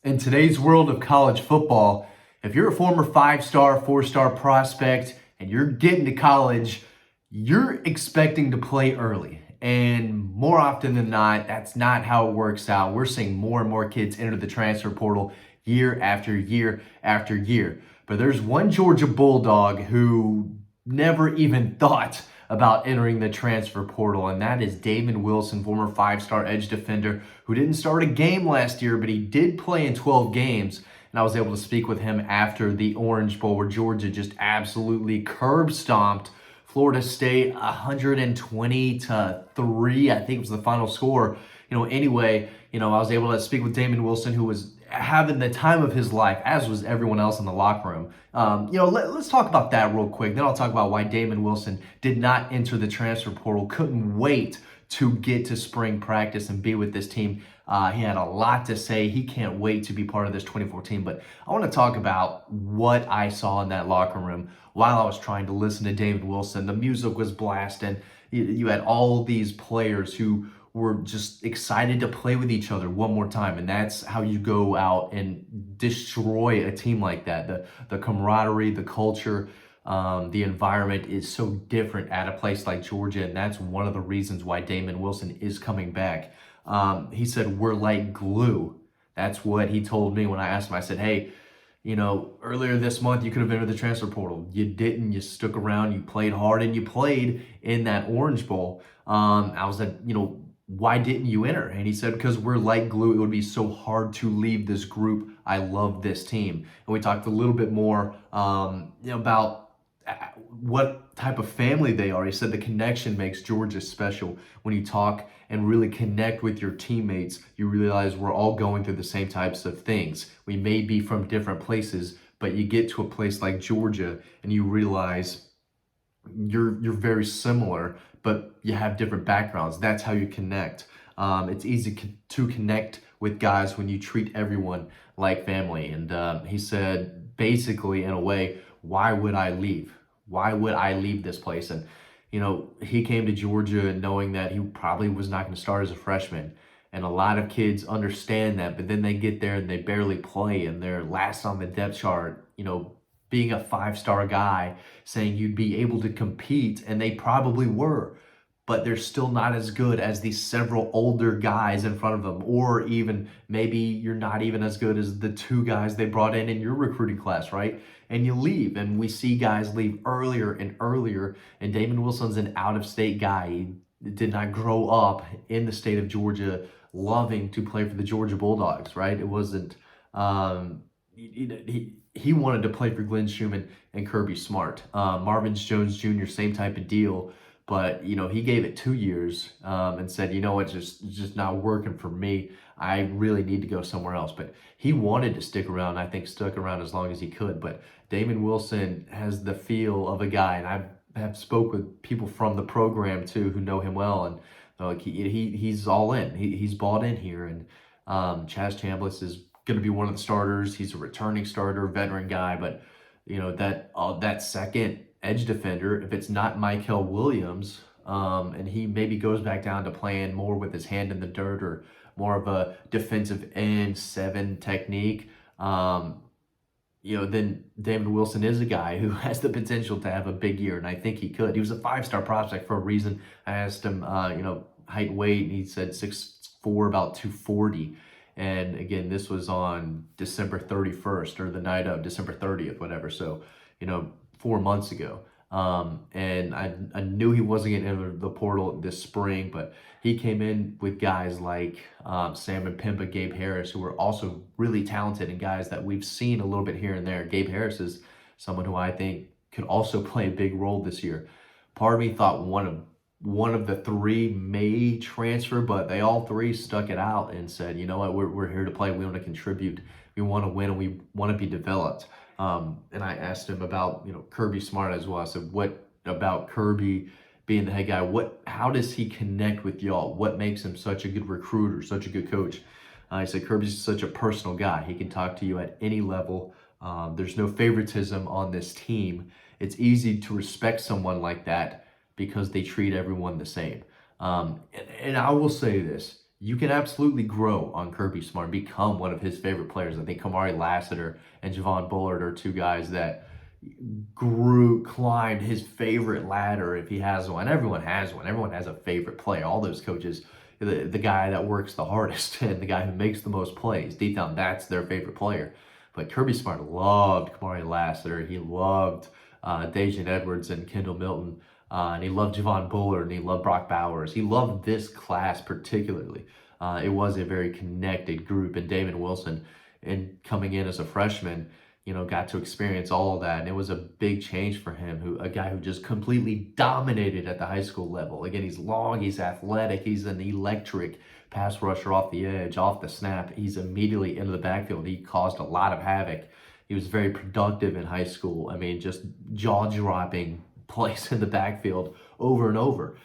In today's world of college football, if you're a former 5-star, 4-star prospect and you're getting to college, you're expecting to play early. And more often than not, that's not how it works out. We're seeing more and more kids enter the transfer portal year after year after year. But there's one Georgia Bulldog who never even thought about entering the transfer portal, and that is Damon Wilson, former 5-star edge defender who didn't start a game last year, but he did play in 12 games. And I was able to speak with him after the Orange Bowl, where Georgia just absolutely curb stomped Florida State 120-3. I think it was the final score. Anyway, I was able to speak with Damon Wilson, who was having the time of his life, as was everyone else in the locker room. Let's talk about that real quick. Then I'll talk about why Damon Wilson did not enter the transfer portal, couldn't wait to get to spring practice and be with this team. He had a lot to say. He can't wait to be part of this 2014. But I want to talk about what I saw in that locker room while I was trying to listen to Damon Wilson. The music was blasting. You had all these players who were just excited to play with each other one more time. And that's how you go out and destroy a team like that. The camaraderie, the culture, the environment is so different at a place like Georgia. And that's one of the reasons why Damon Wilson is coming back. He said, we're like glue. That's what he told me when I asked him. I said, hey, earlier this month, you could have entered the transfer portal. You didn't. You stuck around. You played hard, and you played in that Orange Bowl. I was like, why didn't you enter? And he said, because we're like glue. It would be so hard to leave this group. I love this team. And we talked a little bit more about what type of family they are. He said the connection makes Georgia special. When you talk and really connect with your teammates, you realize we're all going through the same types of things. We may be from different places, but you get to a place like Georgia and you realize you're very similar, but you have different backgrounds. That's how you connect. It's easy to connect with guys when you treat everyone like family. And he said, basically, in a way, why would I leave? Why would I leave this place? And, he came to Georgia knowing that he probably was not going to start as a freshman. And a lot of kids understand that, but then they get there and they barely play and they're last on the depth chart, being a 5-star guy, saying you'd be able to compete, and they probably were, but they're still not as good as these several older guys in front of them, or even maybe you're not even as good as the 2 guys they brought in your recruiting class, right? And you leave, and we see guys leave earlier and earlier, and Damon Wilson's an out-of-state guy. He did not grow up in the state of Georgia loving to play for the Georgia Bulldogs, right? It wasn't, he wanted to play for Glenn Schumann and Kirby Smart. Marvin Jones Jr., same type of deal. But, he gave it 2 years and said, it's just not working for me. I really need to go somewhere else. But he wanted to stick around. I think stuck around as long as he could. But Damon Wilson has the feel of a guy. And I have spoke with people from the program, too, who know him well. And he's all in. He's bought in here. And Chaz Chambliss is going to be one of the starters. He's a returning starter, veteran guy. But, that second edge defender, if it's not Michael Williams, and he maybe goes back down to playing more with his hand in the dirt or more of a defensive end 7 technique, then David Wilson is a guy who has the potential to have a big year, and I think he could. He was a 5-star prospect for a reason. I asked him, height, weight, and he said 6'4", about 240. And again, this was on December 31st or the night of December 30th, whatever. So, 4 months ago. And I knew he wasn't going to enter the portal this spring, but he came in with guys like Sam and Pimpa, Gabe Harris, who were also really talented and guys that we've seen a little bit here and there. Gabe Harris is someone who I think could also play a big role this year. Part of me thought one of the 3 may transfer, but they all 3 stuck it out and said, you know what, we're here to play. We want to contribute. We want to win, and we want to be developed. And I asked him about, Kirby Smart as well. I said, what about Kirby being the head guy? How does he connect with y'all? What makes him such a good recruiter, such a good coach? I said, Kirby's such a personal guy. He can talk to you at any level. There's no favoritism on this team. It's easy to respect someone like that because they treat everyone the same. And I will say this, you can absolutely grow on Kirby Smart and become one of his favorite players. I think Kamari Lassiter and Javon Bullard are two guys that climbed his favorite ladder if he has one. Everyone has one. Everyone has a favorite player. All those coaches, the guy that works the hardest and the guy who makes the most plays, deep down, that's their favorite player. But Kirby Smart loved Kamari Lassiter. He loved Dejan Edwards and Kendall Milton. And he loved Javon Bullard and he loved Brock Bowers. He loved this class particularly. It was a very connected group. And Damon Wilson, and coming in as a freshman, got to experience all of that. And it was a big change for him, a guy who just completely dominated at the high school level. Again, he's long, he's athletic, he's an electric pass rusher off the edge, off the snap. He's immediately into the backfield. He caused a lot of havoc. He was very productive in high school. I mean, just jaw-dropping plays in the backfield over and over.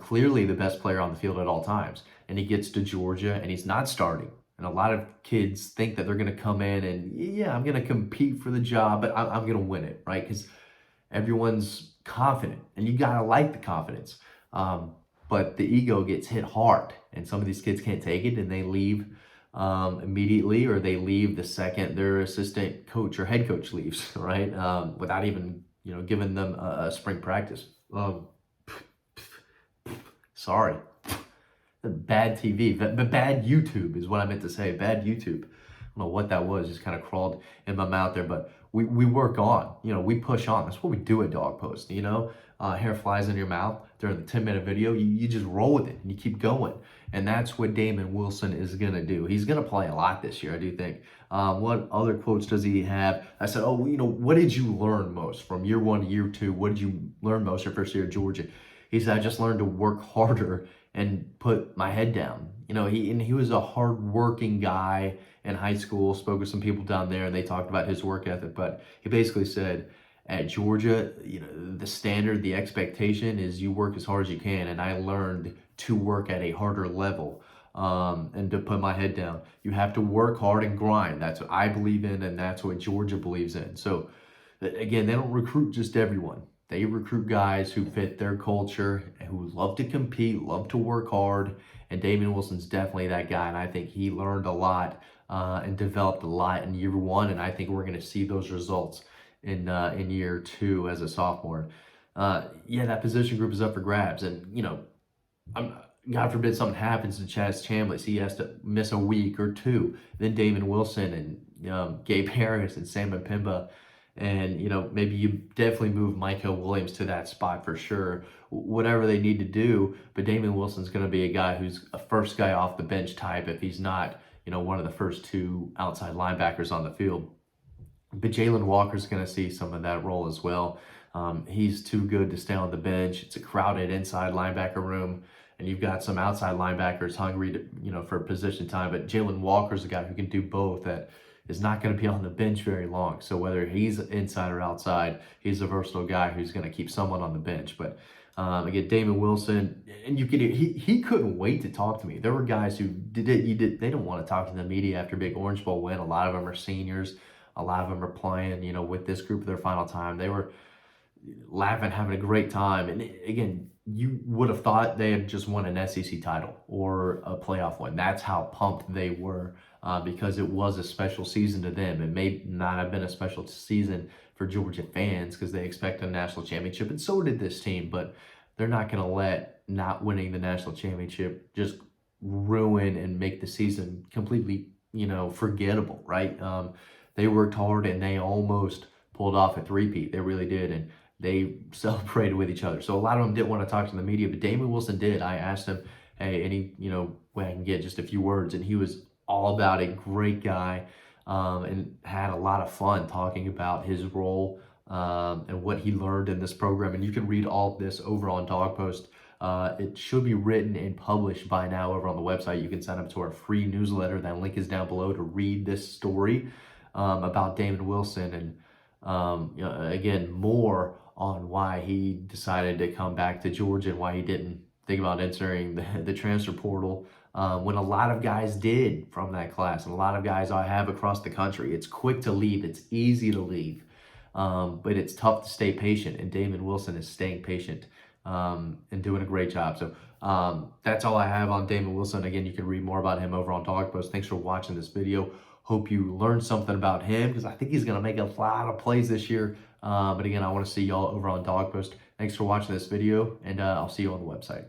Clearly the best player on the field at all times. And he gets to Georgia and he's not starting. And a lot of kids think that they're going to come in and, yeah, I'm going to compete for the job, but I'm going to win it, right? Because everyone's confident, and you got to like the confidence. But the ego gets hit hard, and some of these kids can't take it, and they leave immediately, or they leave the second their assistant coach or head coach leaves, right? Without even, giving them a spring practice. Sorry. Bad TV, but bad YouTube is what I meant to say. Bad YouTube. I don't know what that was. Just kind of crawled in my mouth there. But we work on. We push on. That's what we do at Dawg Post. Hair flies in your mouth during the 10-minute video. You just roll with it and you keep going. And that's what Damon Wilson is gonna do. He's gonna play a lot this year, I do think. What other quotes does he have? I said, what did you learn most from year 1 to year 2? What did you learn most your first year at Georgia? He said, I just learned to work harder and put my head down. He was a hard-working guy in high school. Spoke with some people down there, and they talked about his work ethic. But he basically said, at Georgia, the standard, the expectation is you work as hard as you can. And I learned to work at a harder level and to put my head down. You have to work hard and grind. That's what I believe in, and that's what Georgia believes in. So, again, they don't recruit just everyone. They recruit guys who fit their culture, who love to compete, love to work hard, and Damon Wilson's definitely that guy, and I think he learned a lot and developed a lot in year 1, and I think we're going to see those results in year 2 as a sophomore. That position group is up for grabs, and, God forbid something happens to Chaz Chambliss, he has to miss a week or 2, then Damon Wilson and Gabe Harris and Sam Mpemba. And, maybe you definitely move Michael Williams to that spot for sure, whatever they need to do. But Damon Wilson's going to be a guy who's a first guy off the bench type if he's not, one of the first 2 outside linebackers on the field. But Jalen Walker's going to see some of that role as well. He's too good to stay on the bench. It's a crowded inside linebacker room, and you've got some outside linebackers hungry to, for position time. But Jalen Walker's a guy who can do both, that is not going to be on the bench very long. So whether he's inside or outside, he's a versatile guy who's going to keep someone on the bench. But again, Damon Wilson, and you could he couldn't wait to talk to me. There were guys who they don't want to talk to the media after Big Orange Bowl win. A lot of them are seniors. A lot of them are playing, with this group for their final time. They were laughing, having a great time. And again, you would have thought they had just won an SEC title or a playoff win. That's how pumped they were because it was a special season to them. It may not have been a special season for Georgia fans because they expect a national championship, and so did this team. But they're not going to let not winning the national championship just ruin and make the season completely, forgettable, right? They worked hard and they almost pulled off a three-peat. They really did. And they celebrated with each other. So a lot of them didn't want to talk to the media, but Damon Wilson did. I asked him, hey, any, when I can get just a few words, and he was all about it. Great guy, and had a lot of fun talking about his role and what he learned in this program. And you can read all of this over on Dawg Post. It should be written and published by now over on the website. You can sign up to our free newsletter. That link is down below to read this story about Damon Wilson and again, more on why he decided to come back to Georgia and why he didn't think about entering the transfer portal when a lot of guys did from that class, and a lot of guys I have across the country. It's quick to leave. It's easy to leave, but it's tough to stay patient, and Damon Wilson is staying patient and doing a great job. So that's all I have on Damon Wilson. Again, you can read more about him over on Dawg Post. Thanks for watching this video. Hope you learned something about him, because I think he's going to make a lot of plays this year. But again, I want to see y'all over on Dawg Post. Thanks for watching this video, and I'll see you on the website.